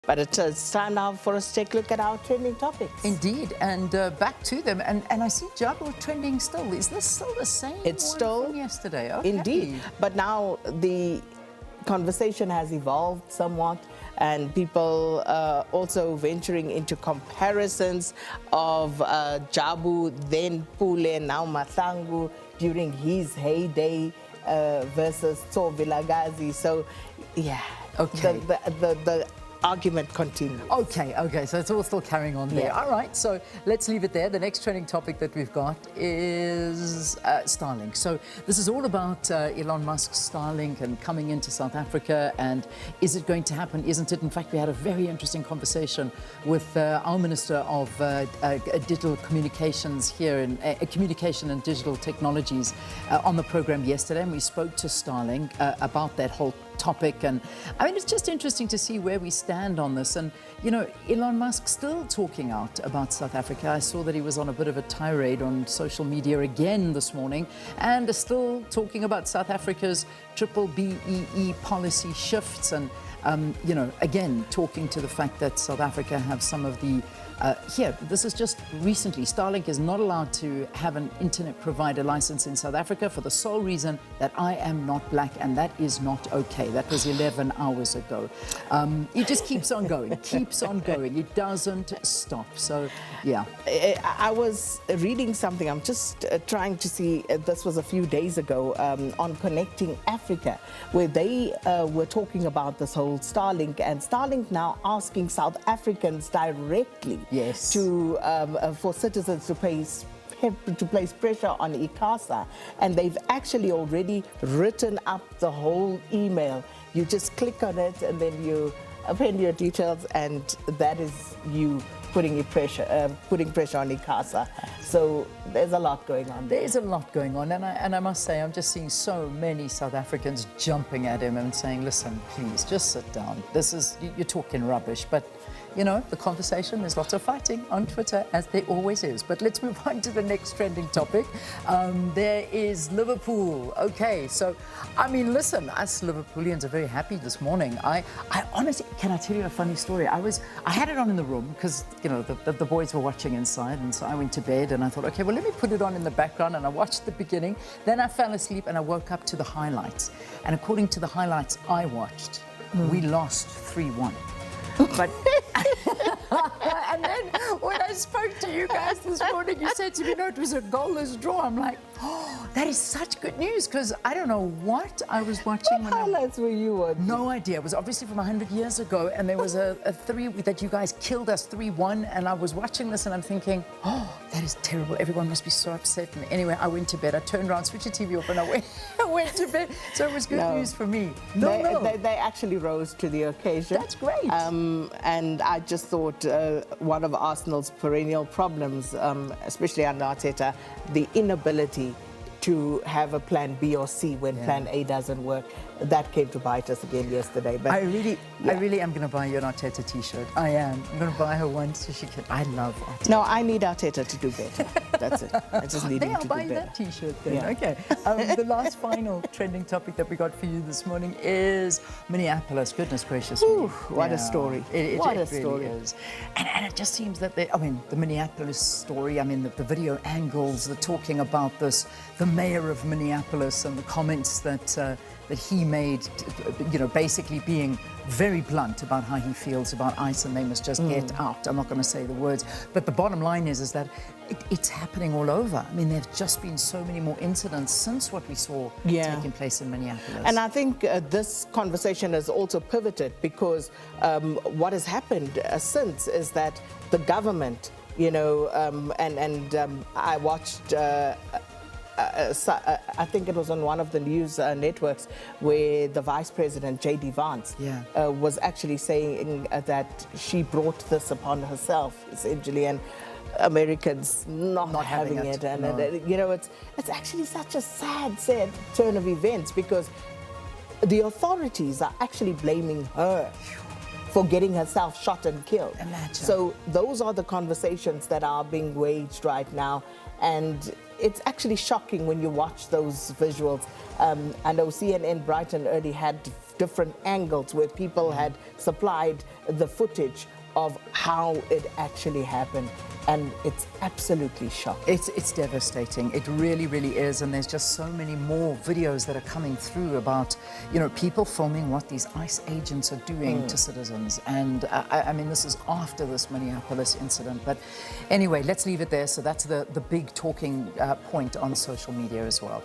But it's time now for us to take a look at our trending topics. Indeed, and back to them. And I see Jabu trending still. Is this still the same? It's still from yesterday. Okay. Indeed, but now the conversation has evolved somewhat, and people also venturing into comparisons of Jabu, then Pule, now Mahlangu during his heyday versus Tso Vilagazi. So, yeah, okay. The argument continues. Okay, so it's all still carrying on there. Yeah. All right, so let's leave it there. The next trending topic that we've got is Starlink. So this is all about Elon Musk's Starlink and coming into South Africa, and is it going to happen, isn't it? In fact, we had a very interesting conversation with our Minister of Digital Communications here in Communication and Digital Technologies on the program yesterday, and we spoke to Starlink about that whole topic. And I mean, it's just interesting to see where we stand on this. And you know, Elon Musk still talking out about South Africa. I saw that he was on a bit of a tirade on social media again this morning, and is still talking about South Africa's triple BEE policy shifts, and you know, again talking to the fact that South Africa have some of the this is just recently. Starlink is not allowed to have an internet provider license in South Africa for the sole reason that I am not black, and that is not okay. That was 11 hours ago. It just keeps on going, It doesn't stop. So, yeah. I was reading something. I'm just trying to see. This was a few days ago on Connecting Africa, where they were talking about this whole Starlink, and Starlink now asking South Africans directly. Yes. To for citizens to place pressure on ICASA, and they've actually already written up the whole email. You just click on it, and then you append your details, and that is you putting pressure on ICASA. So there's a lot going on there. There's a lot going on, and I must say, I'm just seeing so many South Africans jumping at him and saying, listen, please, just sit down. You're talking rubbish, but you know, the conversation, there's lots of fighting on Twitter, as there always is. But let's move on to the next trending topic. There is Liverpool. Okay, so, I mean, listen, us Liverpoolians are very happy this morning. I honestly, can I tell you a funny story? I had it on in the room because, you know, the boys were watching inside, and so I went to bed and I thought, okay, well, let me put it on in the background, and I watched the beginning. Then I fell asleep and I woke up to the highlights. And according to the highlights I watched, we lost 3-1. But and then when I spoke to you guys this morning, you said to me, no, it was a goalless draw. I'm like, oh, that is such good news, because I don't know what I was watching. What highlights were you watching? No idea. It was obviously from 100 years ago, and there was a 3 that you guys killed us 3-1, and I was watching this and I'm thinking, oh, that is terrible. Everyone must be so upset. And anyway, I went to bed. I turned around, switched the TV off, and I went to bed. So it was good news for me. They actually rose to the occasion. That's great. And I just thought one of Arsenal's perennial problems, especially under Arteta, the inability to have a plan B or C when plan A doesn't work. That came to bite us again yesterday. But I really am going to buy you an Arteta t-shirt. I am. I'm going to buy her one so she can. I love Arteta. No, I need Arteta to do better. That's it. I just need him to do better. I'll buy that t-shirt then. Yeah. Okay. The last final trending topic that we got for you this morning is Minneapolis. Goodness gracious me. Ooh, what a story. It what a really story. is. And it just seems that the Minneapolis story, I mean, the video angles, the talking about this, the mayor of Minneapolis and the comments that he made, you know, basically being very blunt about how he feels about ICE, and they must just get out. I'm not going to say the words, but the bottom line is that it's happening all over. I mean, there have just been so many more incidents since what we saw taking place in Minneapolis. And I think this conversation has also pivoted because what has happened since is that the government, you know, I watched I think it was on one of the news networks where the Vice President, J.D. Vance, was actually saying that she brought this upon herself, essentially, and Americans not having it. And, you know, it's actually such a sad turn of events, because the authorities are actually blaming her for getting herself shot and killed. Imagine. So those are the conversations that are being waged right now, and it's actually shocking when you watch those visuals. I know CNN Brighton early had different angles where people had supplied the footage of how it actually happened, and it's absolutely shocking. It's devastating. It really, really is. And there's just so many more videos that are coming through about, you know, people filming what these ICE agents are doing to citizens. And I mean, this is after this Minneapolis incident. But anyway, let's leave it there. So that's the big talking point on social media as well.